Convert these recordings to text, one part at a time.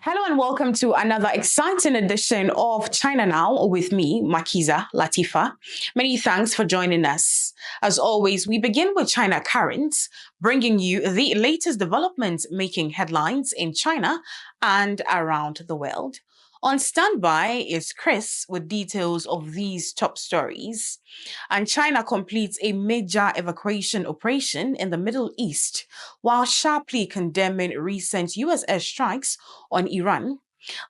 Hello and welcome to another exciting edition of China Now with me, Makiza Latifa. Many thanks for joining us. As always, we begin with China Currents, bringing you the latest developments making headlines in China and around the world. On standby is Chris with details of these top stories. And China completes a major evacuation operation in the Middle East while sharply condemning recent US airstrikes on Iran.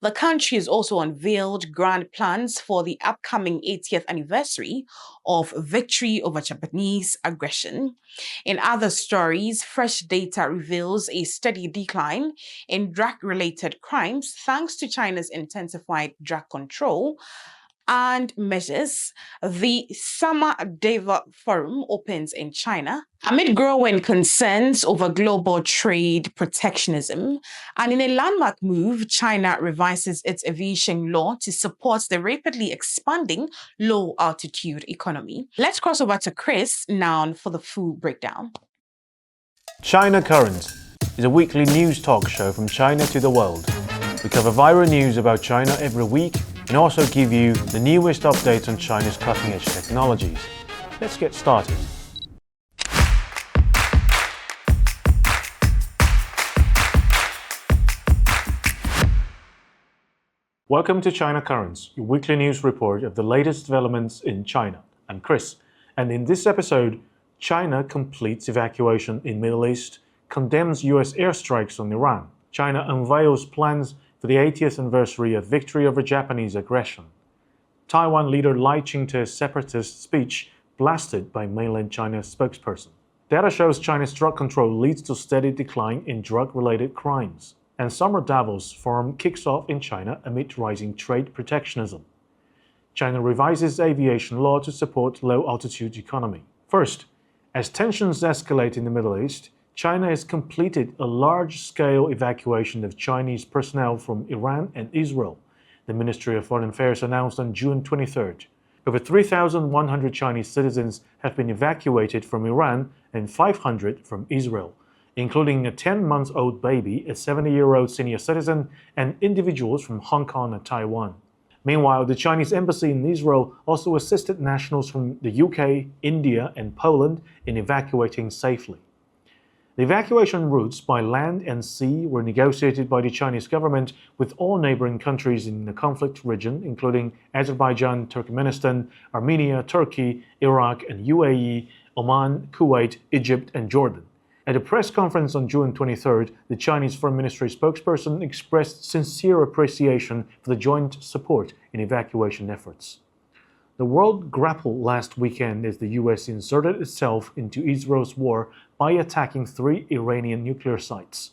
The country has also unveiled grand plans for the upcoming 80th anniversary of victory over Japanese aggression. In other stories, fresh data reveals a steady decline in drug-related crimes thanks to China's intensified drug control and measures. The Summer Davos Forum opens in China amid growing concerns over global trade protectionism. And in a landmark move, China revises its aviation law to support the rapidly expanding low-altitude economy. Let's cross over to Chris now for the full breakdown. China Currents is a weekly news talk show from China to the world. We cover viral news about China every week and also give you the newest updates on China's cutting-edge technologies. Let's get started. Welcome to China Currents, your weekly news report of the latest developments in China. I'm Chris, and in this episode, China completes evacuation in Middle East, condemns US airstrikes on Iran. China unveils plans for the 80th anniversary of victory over Japanese aggression. Taiwan leader Lai Ching-te's separatist speech blasted by mainland China's spokesperson. Data shows China's drug control leads to steady decline in drug-related crimes. And summer Davos Forum kicks off in China amid rising trade protectionism. China revises aviation law to support low-altitude economy. First, as tensions escalate in the Middle East, China has completed a large-scale evacuation of Chinese personnel from Iran and Israel, the Ministry of Foreign Affairs announced on June 23rd. Over 3,100 Chinese citizens have been evacuated from Iran and 500 from Israel, including a 10-month-old baby, a 70-year-old senior citizen, and individuals from Hong Kong and Taiwan. Meanwhile, the Chinese embassy in Israel also assisted nationals from the UK, India, and Poland in evacuating safely. The evacuation routes by land and sea were negotiated by the Chinese government with all neighboring countries in the conflict region, including Azerbaijan, Turkmenistan, Armenia, Turkey, Iraq, and UAE, Oman, Kuwait, Egypt, and Jordan. At a press conference on June 23rd, the Chinese Foreign Ministry spokesperson expressed sincere appreciation for the joint support in evacuation efforts. The world grappled last weekend as the US inserted itself into Israel's war by attacking 3 Iranian nuclear sites.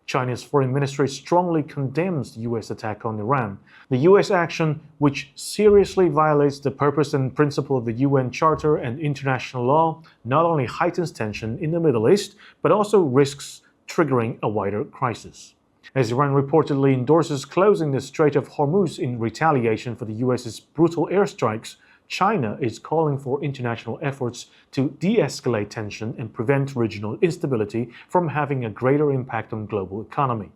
China's foreign ministry strongly condemns the US attack on Iran. The US action, which seriously violates the purpose and principle of the UN Charter and international law, not only heightens tension in the Middle East, but also risks triggering a wider crisis. As Iran reportedly endorses closing the Strait of Hormuz in retaliation for the US's brutal airstrikes, China is calling for international efforts to de-escalate tension and prevent regional instability from having a greater impact on global economy.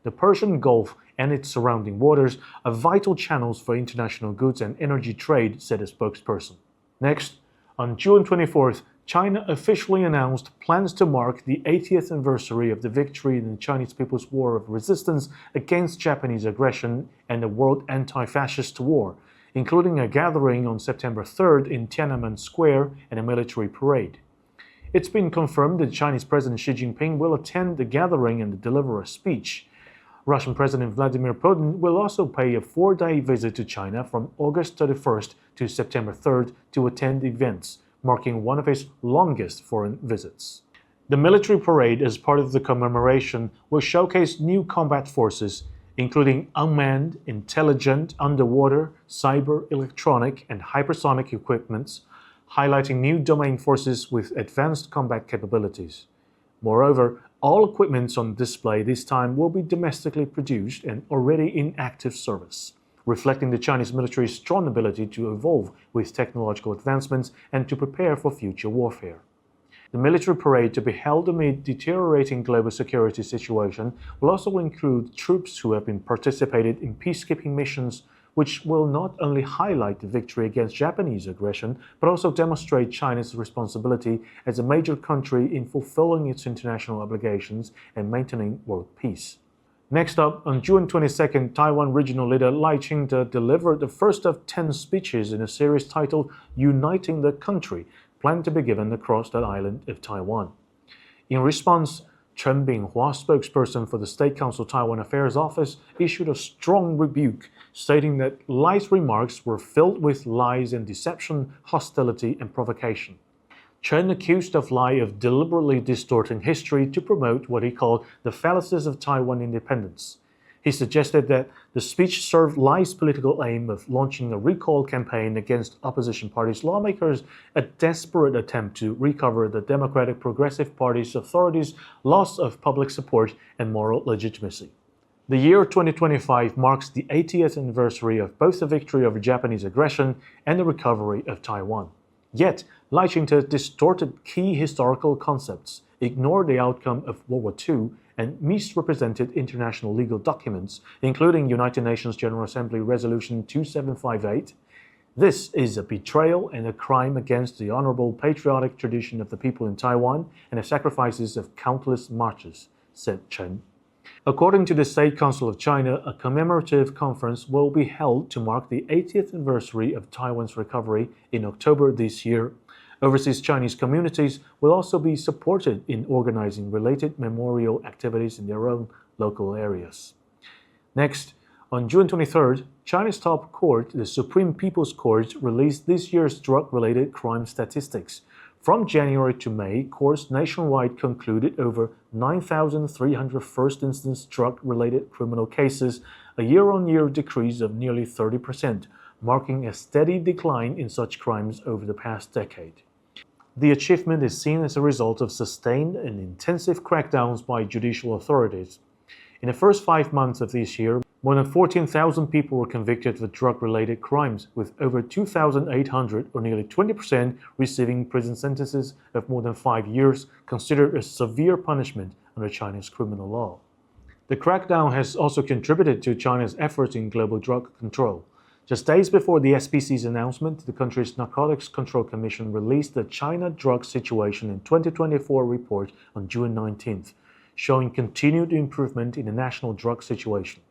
The Persian Gulf and its surrounding waters are vital channels for international goods and energy trade, said a spokesperson. Next, on June 24th, China officially announced plans to mark the 80th anniversary of the victory in the Chinese People's War of Resistance against Japanese aggression and the World Anti-Fascist War, including a gathering on September 3rd in Tiananmen Square and a military parade. It's been confirmed that Chinese President Xi Jinping will attend the gathering and deliver a speech. Russian President Vladimir Putin will also pay a 4-day visit to China from August 31st to September 3rd to attend events, marking one of his longest foreign visits. The military parade, as part of the commemoration, will showcase new combat forces, including unmanned, intelligent, underwater, cyber, electronic, and hypersonic equipments, highlighting new domain forces with advanced combat capabilities. Moreover, all equipment on display this time will be domestically produced and already in active service, reflecting the Chinese military's strong ability to evolve with technological advancements and to prepare for future warfare. The military parade, to be held amid deteriorating global security situation, will also include troops who have been participated in peacekeeping missions, which will not only highlight the victory against Japanese aggression, but also demonstrate China's responsibility as a major country in fulfilling its international obligations and maintaining world peace. Next up, on June 22nd, Taiwan regional leader Lai Ching-te delivered the first of 10 speeches in a series titled Uniting the Country, planned to be given across the island of Taiwan. In response, Chen Binghua, spokesperson for the State Council Taiwan Affairs Office, issued a strong rebuke, stating that Lai's remarks were filled with lies and deception, hostility, and provocation. Chen accused of Lai of deliberately distorting history to promote what he called the fallacies of Taiwan independence. He suggested that the speech served Lai's political aim of launching a recall campaign against opposition parties' lawmakers, a desperate attempt to recover the Democratic Progressive Party's authorities' loss of public support and moral legitimacy. The year 2025 marks the 80th anniversary of both the victory over Japanese aggression and the recovery of Taiwan. Yet, Lai Ching-te distorted key historical concepts, ignored the outcome of World War II, and misrepresented international legal documents, including United Nations General Assembly Resolution 2758. This is a betrayal and a crime against the honorable patriotic tradition of the people in Taiwan and the sacrifices of countless martyrs, said Chen. According to the State Council of China, a commemorative conference will be held to mark the 80th anniversary of Taiwan's recovery in October this year. Overseas Chinese communities will also be supported in organizing related memorial activities in their own local areas. Next, on June 23rd, China's top court, the Supreme People's Court, released this year's drug-related crime statistics. From January to May, courts nationwide concluded over 9,300 first-instance drug-related criminal cases, a year-on-year decrease of nearly 30%, marking a steady decline in such crimes over the past decade. The achievement is seen as a result of sustained and intensive crackdowns by judicial authorities. In the first 5 months of this year, more than 14,000 people were convicted of drug-related crimes, with over 2,800, or nearly 20%, receiving prison sentences of more than 5 years, considered a severe punishment under China's criminal law. The crackdown has also contributed to China's efforts in global drug control. Just days before the SPC's announcement, the country's Narcotics Control Commission released the China Drug Situation in 2024 report on June 19th, showing continued improvement in the national drug situation.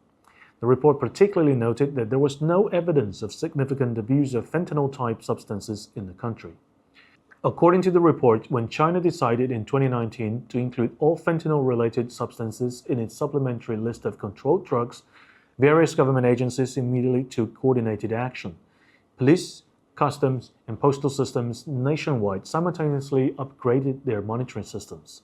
The report particularly noted that there was no evidence of significant abuse of fentanyl-type substances in the country. According to the report, when China decided in 2019 to include all fentanyl-related substances in its supplementary list of controlled drugs, various government agencies immediately took coordinated action. Police, customs, and postal systems nationwide simultaneously upgraded their monitoring systems.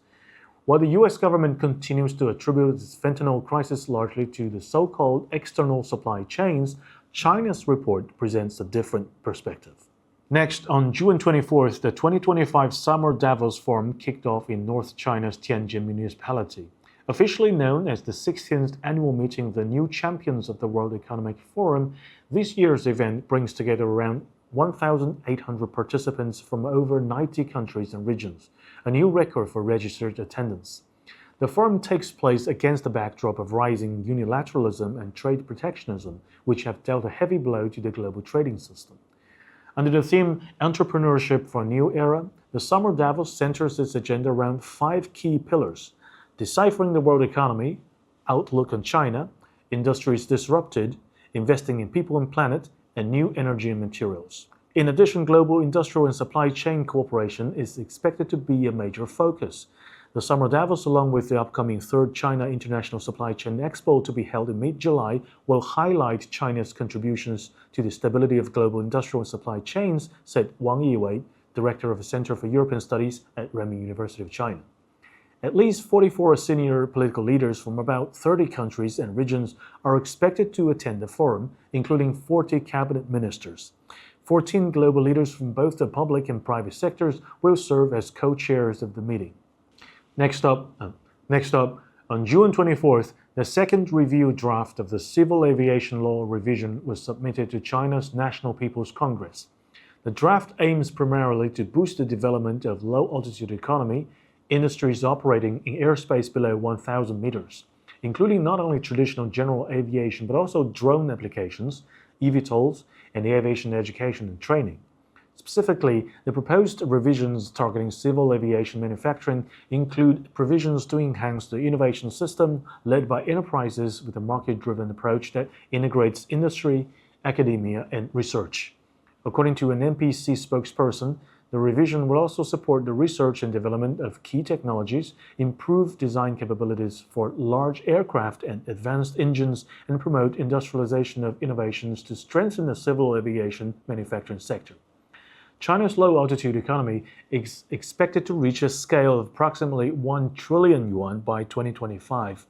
While the US government continues to attribute its fentanyl crisis largely to the so-called external supply chains, China's report presents a different perspective. Next, on June 24th, the 2025 Summer Davos Forum kicked off in North China's Tianjin municipality. Officially known as the 16th annual meeting of the new champions of the World Economic Forum, this year's event brings together around 1,800 participants from over 90 countries and regions, a new record for registered attendance. The forum takes place against the backdrop of rising unilateralism and trade protectionism, which have dealt a heavy blow to the global trading system. Under the theme Entrepreneurship for a New Era, the Summer Davos centers its agenda around 5 key pillars: deciphering the world economy, outlook on China, industries disrupted, investing in people and planet, and new energy and materials. In addition, global industrial and supply chain cooperation is expected to be a major focus. The Summer Davos, along with the upcoming 3rd China International Supply Chain Expo to be held in mid-July, will highlight China's contributions to the stability of global industrial and supply chains, said Wang Yiwei, director of the Center for European Studies at Renmin University of China. At least 44 senior political leaders from about 30 countries and regions are expected to attend the forum, including 40 cabinet ministers. 14 global leaders from both the public and private sectors will serve as co-chairs of the meeting. Next up, on June 24th, the second review draft of the Civil Aviation Law revision was submitted to China's National People's Congress. The draft aims primarily to boost the development of low-altitude economy industries operating in airspace below 1,000 meters, including not only traditional general aviation but also drone applications, eVTOLs, and aviation education and training. Specifically, the proposed revisions targeting civil aviation manufacturing include provisions to enhance the innovation system led by enterprises with a market-driven approach that integrates industry, academia, and research. According to an NPC spokesperson, the revision will also support the research and development of key technologies, improve design capabilities for large aircraft and advanced engines, and promote industrialization of innovations to strengthen the civil aviation manufacturing sector. China's low-altitude economy is expected to reach a scale of approximately 1 trillion yuan by 2025.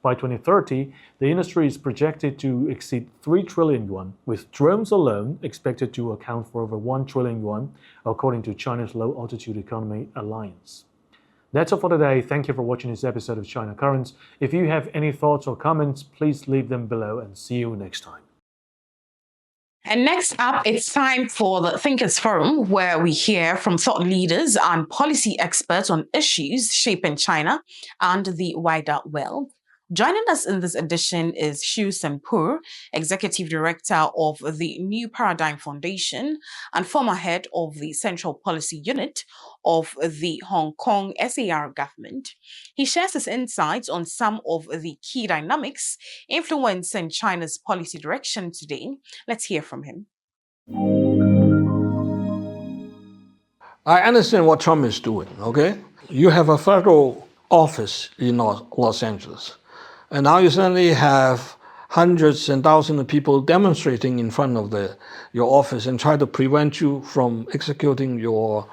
By 2030, the industry is projected to exceed 3 trillion yuan, with drones alone expected to account for over 1 trillion yuan, according to China's Low-Altitude Economy Alliance. That's all for today. Thank you for watching this episode of China Currents. If you have any thoughts or comments, please leave them below and see you next time. And next up, it's time for the Thinkers Forum, where we hear from thought leaders and policy experts on issues shaping China and the wider world. Joining us in this edition is Shiu Sin Por, Executive Director of the New Paradigm Foundation and former head of the Central Policy Unit of the Hong Kong SAR government. He shares his insights on some of the key dynamics influencing China's policy direction today. Let's hear from him. I understand what Trump is doing, okay? You have a federal office in Los Angeles. And now you suddenly have hundreds and thousands of people demonstrating in front of your office and try to prevent you from executing your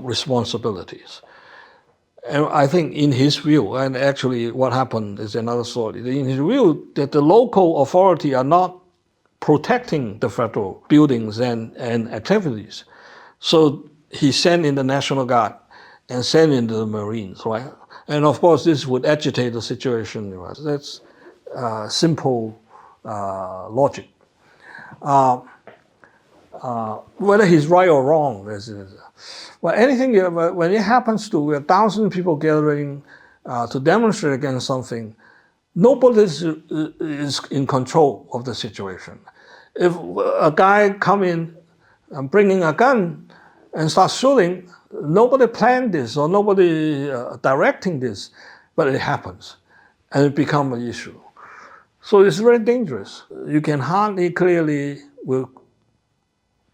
responsibilities. And I think in his view, and actually what happened is another story, in his view that the local authority are not protecting the federal buildings and activities. So he sent in the National Guard and sent in the Marines, right? And of course, this would agitate the situation. That's simple logic. Whether he's right or wrong, well, anything, when it happens to 1,000 people gathering to demonstrate against something, nobody is in control of the situation. If a guy come in bringing a gun and start shooting, nobody planned this or nobody directing this, but it happens and it becomes an issue. So it's very dangerous. You can hardly clearly, with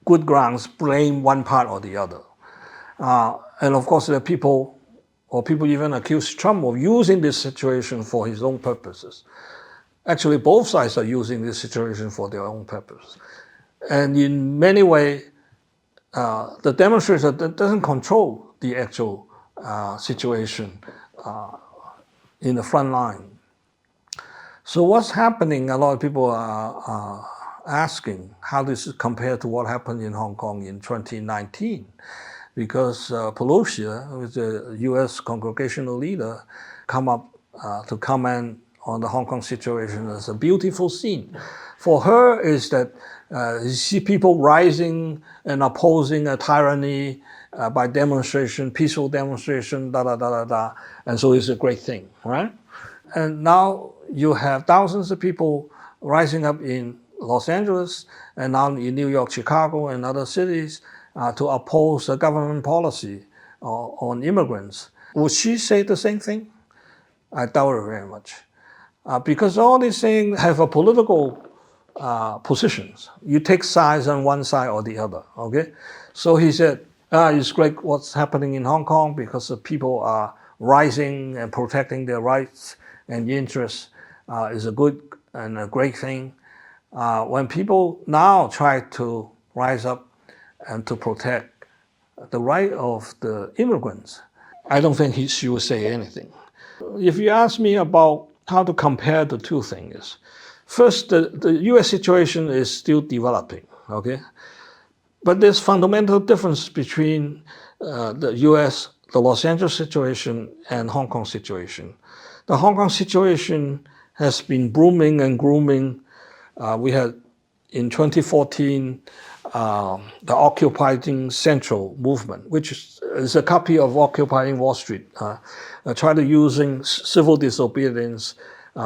good grounds, blame one part or the other. And of course, there are people even accuse Trump of using this situation for his own purposes. Actually, both sides are using this situation for their own purpose. And in many ways, the demonstrator doesn't control the actual situation in the front line. So what's happening, a lot of people are asking how this compares to what happened in Hong Kong in 2019. Because Pelosi, who is the U.S. congregational leader, come up to comment on the Hong Kong situation as a beautiful scene. For her is that you see people rising and opposing a tyranny by demonstration, peaceful demonstration, and so it's a great thing, right? And now you have thousands of people rising up in Los Angeles and now in New York, Chicago, and other cities to oppose the government policy on immigrants. Would she say the same thing? I doubt it very much. Because all these things have a political positions. You take sides on one side or the other, okay? So he said, it's great what's happening in Hong Kong because the people are rising and protecting their rights and interests is a good and a great thing. When people now try to rise up and to protect the right of the immigrants, I don't think she will say anything. If you ask me about how to compare the two things, first, the U.S. situation is still developing, okay? But there's fundamental difference between the U.S., the Los Angeles situation, and Hong Kong situation. The Hong Kong situation has been booming and grooming. We had, in 2014, the Occupying Central movement, which is a copy of Occupying Wall Street, try to using civil disobedience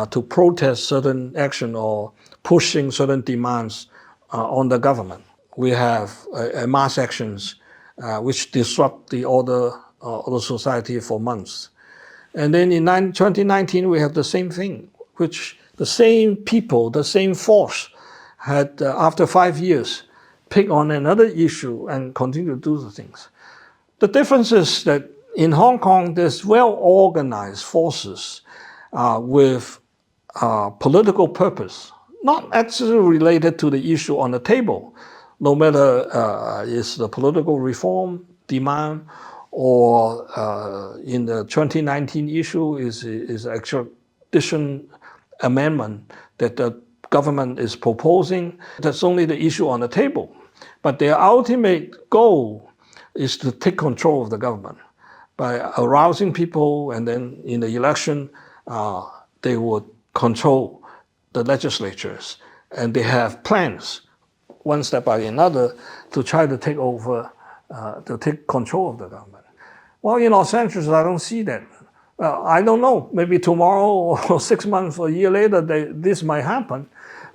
to protest certain action or pushing certain demands on the government. We have mass actions which disrupt the order of the society for months. And then in 2019, we have the same thing, which the same people, the same force had, after 5 years, pick on another issue and continue to do the things. The difference is that in Hong Kong, there's well-organized forces with political purpose, not actually related to the issue on the table, no matter is the political reform demand or in the 2019 issue is extradition amendment that the government is proposing. That's only the issue on the table. But their ultimate goal is to take control of the government by arousing people, and then in the election, they would control the legislatures. And they have plans, one step by another, to try to take over, to take control of the government. Well, in Los Angeles, I don't see that. I don't know, maybe tomorrow or 6 months or a year later, this might happen.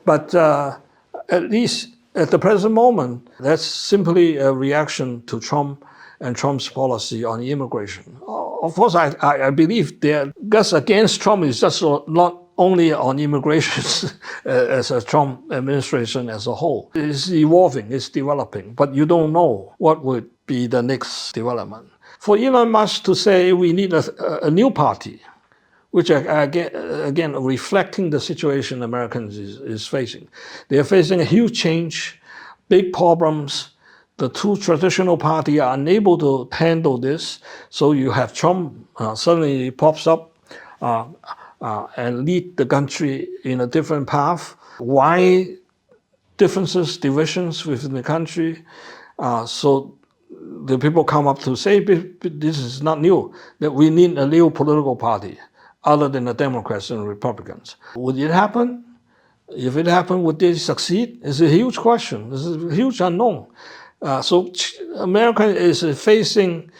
But at least at the present moment, that's simply a reaction to Trump and Trump's policy on immigration. Of course, I believe their guts against Trump is just not only on immigration as a Trump administration as a whole. It's evolving, it's developing, but you don't know what would be the next development. For Elon Musk to say we need a new party, which again reflecting the situation Americans is facing. They are facing a huge change, big problems. The two traditional parties are unable to handle this. So you have Trump suddenly pops up and lead the country in a different path. Why differences, divisions within the country? So the people come up to say, this is not new, that we need a new political party other than the Democrats and Republicans. Would it happen? If it happened, would they succeed? It's a huge question. It's a huge unknown. So America is facing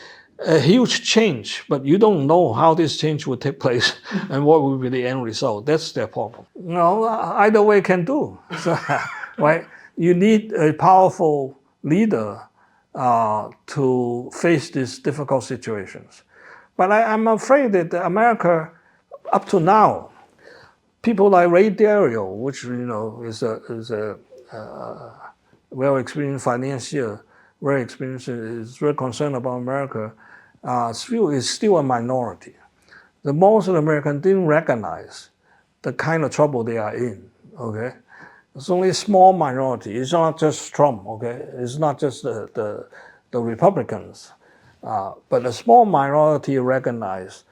a huge change, but you don't know how this change will take place and what will be the end result. That's their problem. No, either way can do. So, right? You need a powerful leader to face these difficult situations. But I'm afraid that America, up to now, people like Ray Dalio, which is a well-experienced financier, very experienced, is very concerned about America, is still a minority. The most of the Americans didn't recognize the kind of trouble they are in. Okay, it's only a small minority. It's not just Trump. Okay, it's not just the Republicans, but a small minority recognize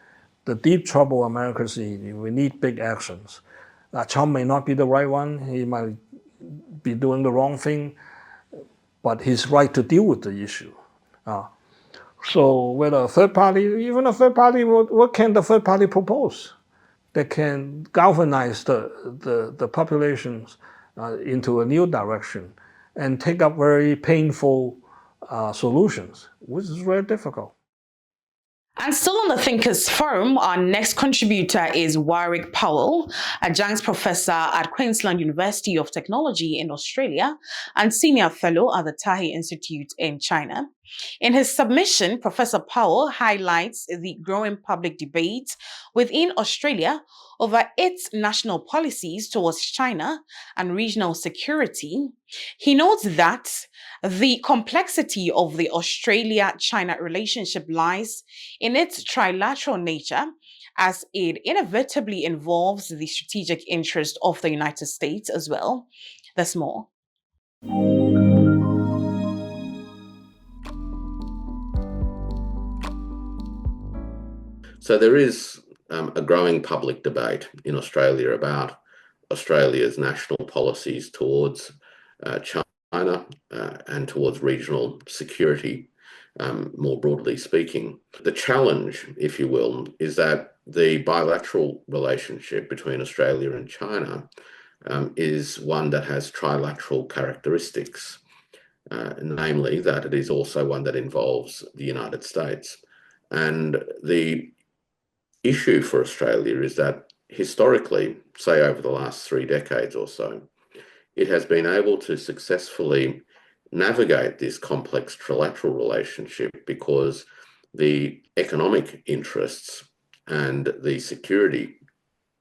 the deep trouble America's in. We need big actions. Trump may not be the right one. He might be doing the wrong thing, but he's right to deal with the issue. So whether a third party, even a third party, what can the third party propose that can galvanize the populations into a new direction and take up very painful solutions, which is very difficult. And still on the Thinkers Forum, our next contributor is Warwick Powell, Adjunct Professor at Queensland University of Technology in Australia and Senior Fellow at the Taihe Institute in China. In his submission, Professor Powell highlights the growing public debate within Australia over its national policies towards China and regional security. He notes that the complexity of the Australia-China relationship lies in its trilateral nature, as it inevitably involves the strategic interest of the United States as well. There's more. So there is a growing public debate in Australia about Australia's national policies towards China and towards regional security, more broadly speaking. The challenge, if you will, is that the bilateral relationship between Australia and China is one that has trilateral characteristics. namely that it is also one that involves the United States. And the issue for Australia is that historically, say over the last 3 decades or so, it has been able to successfully navigate this complex trilateral relationship because the economic interests and the security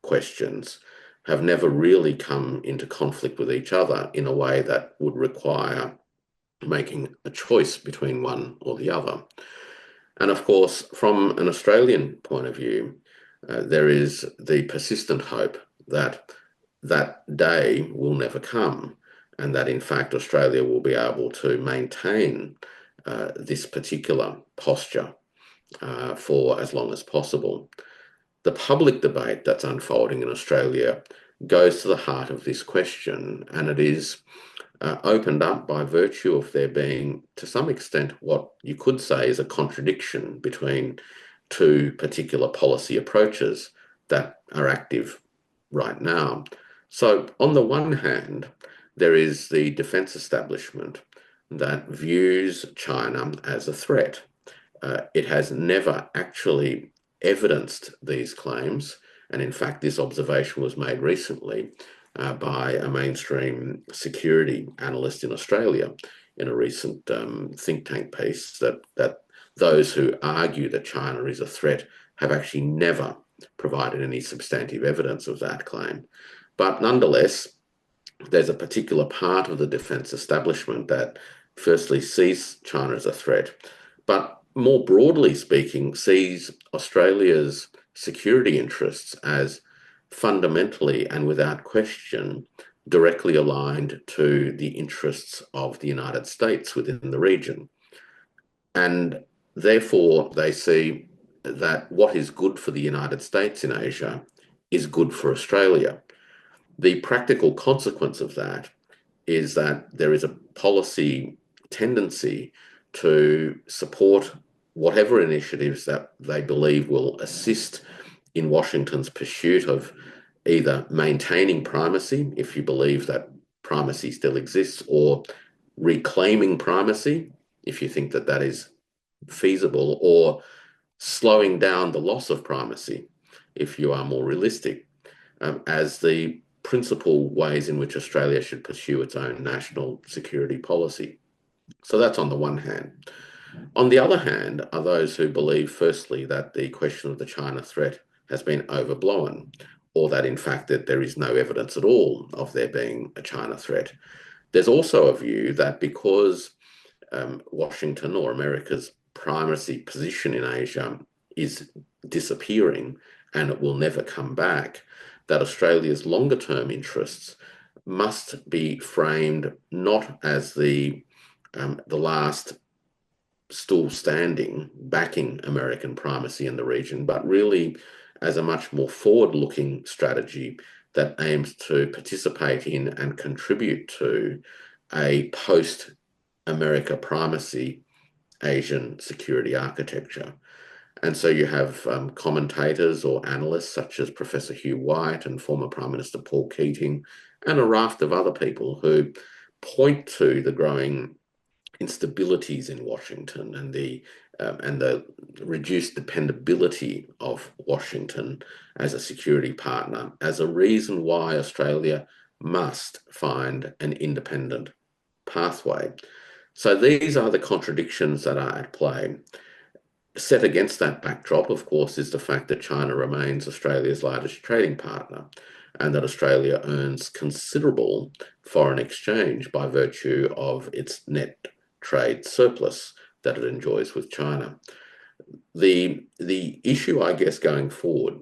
questions have never really come into conflict with each other in a way that would require making a choice between one or the other. And of course, from an Australian point of view, there is the persistent hope that that day will never come, and that in fact Australia will be able to maintain this particular posture for as long as possible. The public debate that's unfolding in Australia goes to the heart of this question, and it is opened up by virtue of there being, to some extent, what you could say is a contradiction between two particular policy approaches that are active right now. So on the one hand, there is the defense establishment that views China as a threat. It has never actually evidenced these claims. And in fact, this observation was made recently by a mainstream security analyst in Australia in a recent think tank piece, that those who argue that China is a threat have actually never provided any substantive evidence of that claim. But nonetheless, there's a particular part of the defense establishment that firstly sees China as a threat, but more broadly speaking, sees Australia's security interests as fundamentally and without question directly aligned to the interests of the United States within the region. And therefore, they see that what is good for the United States in Asia is good for Australia. The practical consequence of that is that there is a policy tendency to support whatever initiatives that they believe will assist in Washington's pursuit of either maintaining primacy, if you believe that primacy still exists, or reclaiming primacy, if you think that that is feasible, or slowing down the loss of primacy, if you are more realistic, as the principal ways in which Australia should pursue its own national security policy. So that's on the one hand. On the other hand are those who believe, firstly, that the question of the China threat has been overblown, or that in fact that there is no evidence at all of there being a China threat. There's also a view that because Washington or America's primacy position in Asia is disappearing and it will never come back, that Australia's longer term interests must be framed not as the last still standing backing American primacy in the region, but really as a much more forward-looking strategy that aims to participate in and contribute to a post-America primacy Asian security architecture. And so you have commentators or analysts such as Professor Hugh White and former Prime Minister Paul Keating and a raft of other people who point to the growing instabilities in Washington and the reduced dependability of Washington as a security partner as a reason why Australia must find an independent pathway. So these are the contradictions that are at play. Set against that backdrop, of course, is the fact that China remains Australia's largest trading partner and that Australia earns considerable foreign exchange by virtue of its net trade surplus that it enjoys with China. The issue, I guess, going forward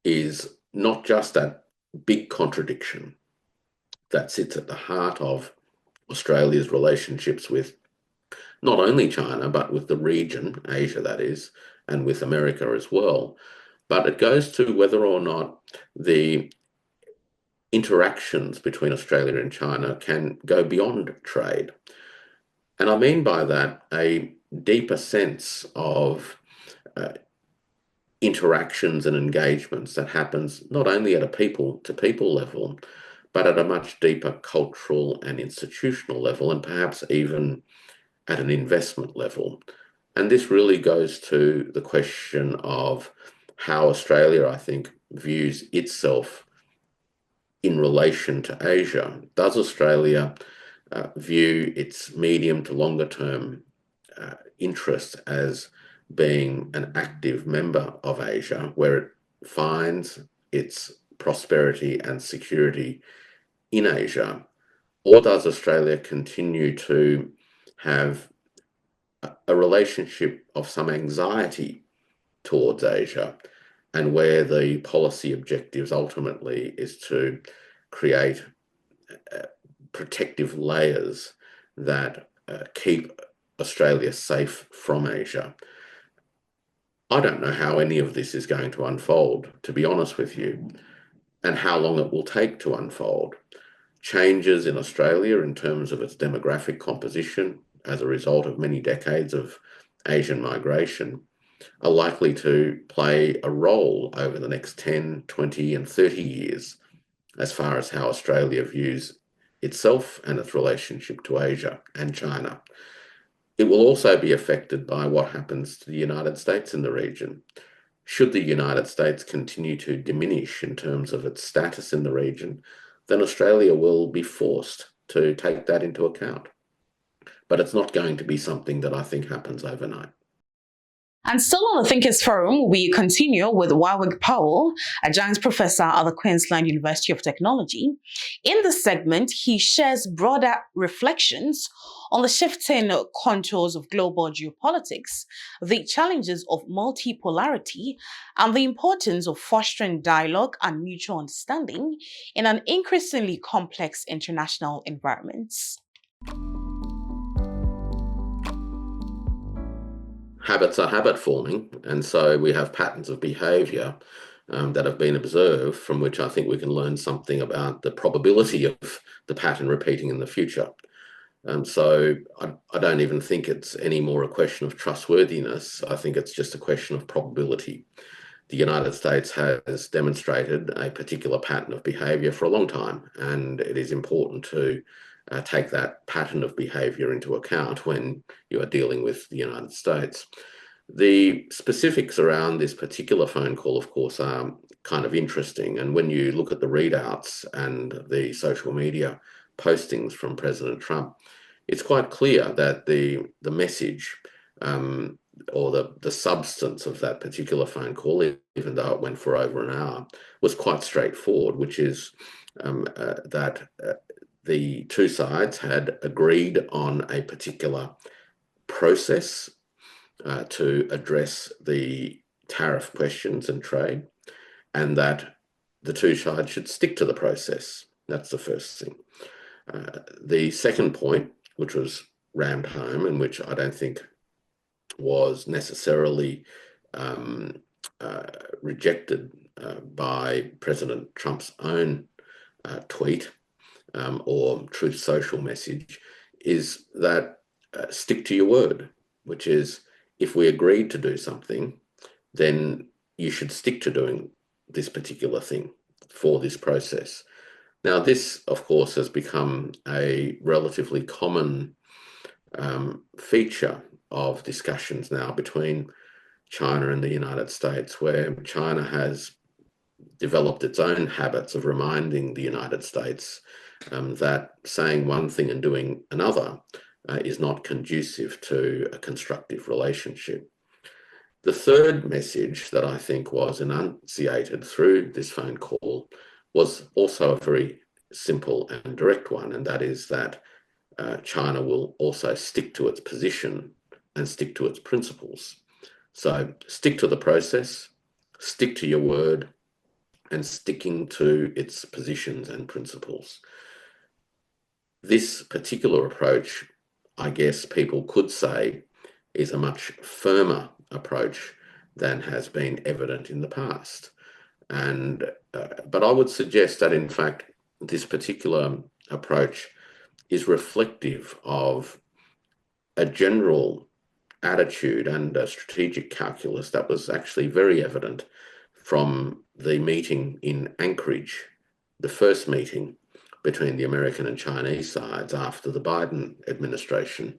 is not just that big contradiction that sits at the heart of Australia's relationships with not only China, but with the region, Asia that is, and with America as well. But it goes to whether or not the interactions between Australia and China can go beyond trade. And I mean by that a deeper sense of interactions and engagements that happens not only at a people-to-people level, but at a much deeper cultural and institutional level, and perhaps even at an investment level. And this really goes to the question of how Australia, I think, views itself in relation to Asia. Does Australia view its medium to longer term interests as being an active member of Asia, where it finds its prosperity and security in Asia? Or does Australia continue to have a relationship of some anxiety towards Asia, and where the policy objectives ultimately is to create protective layers that keep Australia safe from Asia? I don't know how any of this is going to unfold, to be honest with you, and how long it will take to unfold. Changes in Australia in terms of its demographic composition as a result of many decades of Asian migration are likely to play a role over the next 10, 20, and 30 years as far as how Australia views itself and its relationship to Asia and China. It will also be affected by what happens to the United States in the region. Should the United States continue to diminish in terms of its status in the region, then Australia will be forced to take that into account. But it's not going to be something that I think happens overnight. And still on the Thinkers Forum, we continue with Warwick Powell, Adjunct Professor at the Queensland University of Technology. In this segment, he shares broader reflections on the shifting contours of global geopolitics, the challenges of multipolarity, and the importance of fostering dialogue and mutual understanding in an increasingly complex international environment. Habits are habit forming, and so we have patterns of behaviour that have been observed, from which I think we can learn something about the probability of the pattern repeating in the future. So I don't even think it's any more a question of trustworthiness. I think it's just a question of probability. The United States has demonstrated a particular pattern of behaviour for a long time, and it is important to take that pattern of behaviour into account when you are dealing with the United States. The specifics around this particular phone call, of course, are kind of interesting. And when you look at the readouts and the social media postings from President Trump, it's quite clear that the message or the substance of that particular phone call, even though it went for over an hour, was quite straightforward, which is that the two sides had agreed on a particular process to address the tariff questions and trade, and that the two sides should stick to the process. That's the first thing. The second point, which was rammed home and which I don't think was necessarily rejected by President Trump's own tweet or Truth Social message, is that stick to your word, which is, if we agreed to do something, then you should stick to doing this particular thing for this process. Now, this, of course, has become a relatively common feature of discussions now between China and the United States, where China has developed its own habits of reminding the United States that saying one thing and doing another is not conducive to a constructive relationship. The third message that I think was enunciated through this phone call was also a very simple and direct one, and that is that China will also stick to its position and stick to its principles. So stick to the process, stick to your word, and sticking to its positions and principles. This particular approach, I guess people could say, is a much firmer approach than has been evident in the past. And but I would suggest that, in fact, this particular approach is reflective of a general attitude and a strategic calculus that was actually very evident from the meeting in Anchorage, the first meeting between the American and Chinese sides after the Biden administration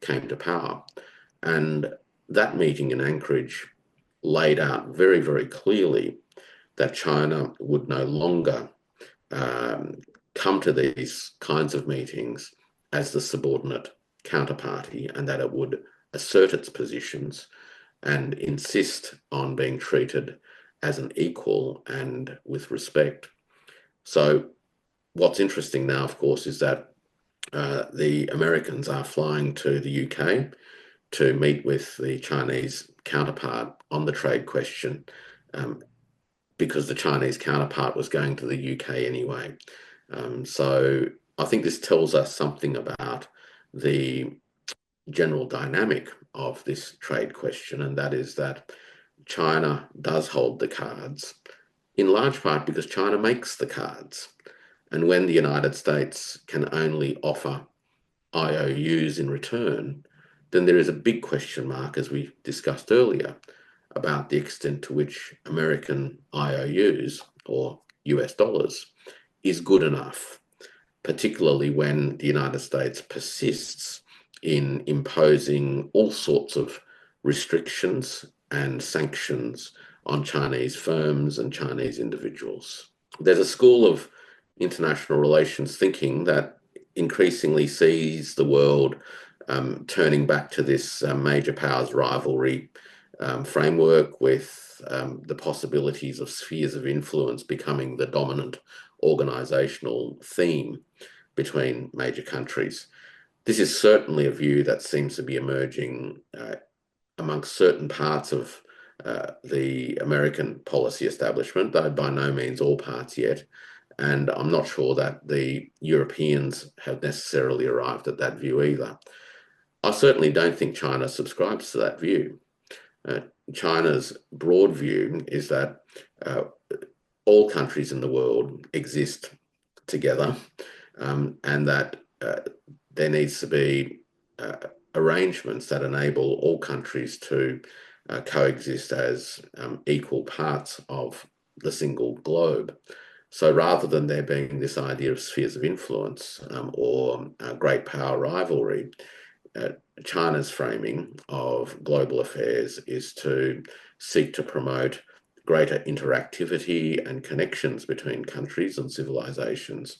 came to power. And that meeting in Anchorage laid out very, very clearly that China would no longer come to these kinds of meetings as the subordinate counterparty, and that it would assert its positions and insist on being treated as an equal and with respect. So what's interesting now, of course, is that the Americans are flying to the UK to meet with the Chinese counterpart on the trade question, because the Chinese counterpart was going to the UK anyway. So I think this tells us something about the general dynamic of this trade question, and that is that China does hold the cards, in large part because China makes the cards. And when the United States can only offer IOUs in return, then there is a big question mark, as we discussed earlier, about the extent to which American IOUs, or US dollars, is good enough, particularly when the United States persists in imposing all sorts of restrictions and sanctions on Chinese firms and Chinese individuals. There's a school of international relations thinking that increasingly sees the world turning back to this major powers rivalry framework, with the possibilities of spheres of influence becoming the dominant organizational theme between major countries. This is certainly a view that seems to be emerging amongst certain parts of the American policy establishment, though by no means all parts yet. And I'm not sure that the Europeans have necessarily arrived at that view either. I certainly don't think China subscribes to that view. China's broad view is that all countries in the world exist together, and that there needs to be arrangements that enable all countries to coexist as equal parts of the single globe. So rather than there being this idea of spheres of influence or great power rivalry, China's framing of global affairs is to seek to promote greater interactivity and connections between countries and civilizations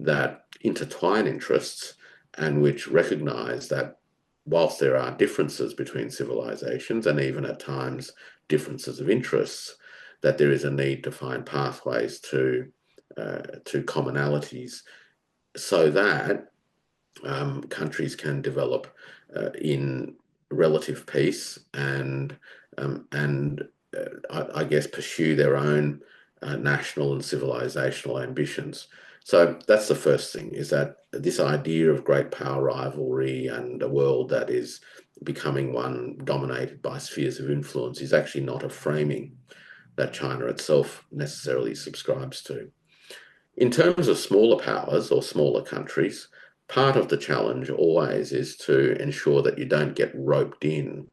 that intertwine interests and which recognize that whilst there are differences between civilizations and even at times differences of interests, that there is a need to find pathways to commonalities so that countries can develop in relative peace and I guess pursue their own national and civilizational ambitions. So that's the first thing, is that this idea of great power rivalry and a world that is becoming one dominated by spheres of influence is actually not a framing that China itself necessarily subscribes to. In terms of smaller powers or smaller countries, part of the challenge always is to ensure that you don't get roped in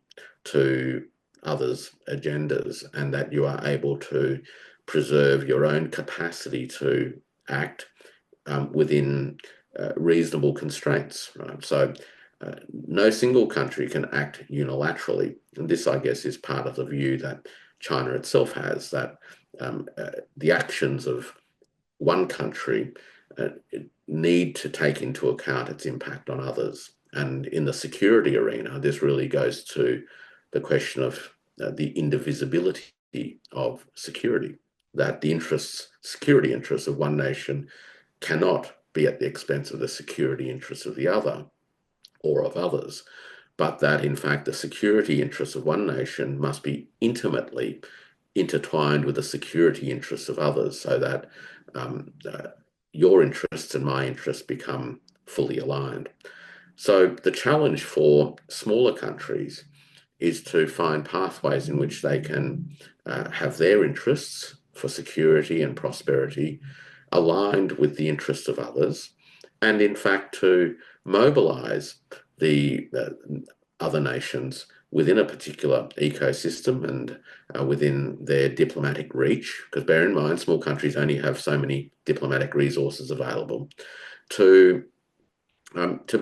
to others' agendas and that you are able to preserve your own capacity to act within reasonable constraints, right? So no single country can act unilaterally. And this, I guess, is part of the view that China itself has, that the actions of one country need to take into account its impact on others. And in the security arena, this really goes to the question of the indivisibility of security, that the security interests of one nation cannot be at the expense of the security interests of the other or of others, but that in fact the security interests of one nation must be intimately intertwined with the security interests of others, so that your interests and my interests become fully aligned. So the challenge for smaller countries is to find pathways in which they can have their interests for security and prosperity aligned with the interests of others, and in fact to mobilize the other nations within a particular ecosystem and within their diplomatic reach, because bear in mind, small countries only have so many diplomatic resources available, to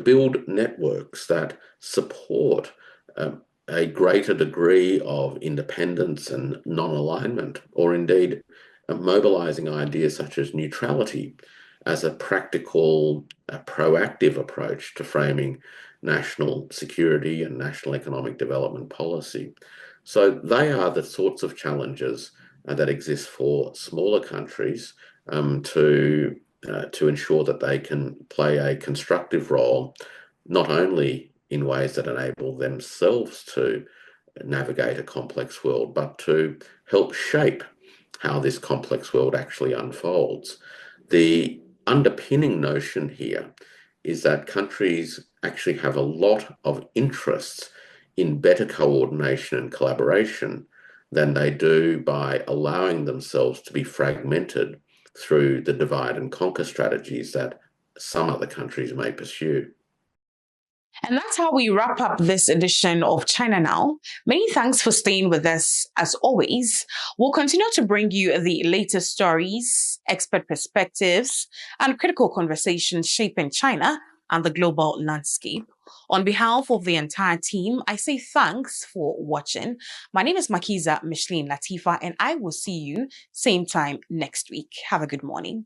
build networks that support a greater degree of independence and non-alignment, or indeed mobilizing ideas such as neutrality as a practical, proactive approach to framing national security and national economic development policy. So they are the sorts of challenges that exist for smaller countries to ensure that they can play a constructive role, not only in ways that enable themselves to navigate a complex world, but to help shape how this complex world actually unfolds. The underpinning notion here is that countries actually have a lot of interests in better coordination and collaboration than they do by allowing themselves to be fragmented through the divide and conquer strategies that some other countries may pursue. And that's how we wrap up this edition of China Now. Many thanks for staying with us. As always, we'll continue to bring you the latest stories, expert perspectives, and critical conversations shaping China and the global landscape. On behalf of the entire team, I say thanks for watching. My name is Makiza Latifa, and I will see you same time next week. Have a good morning.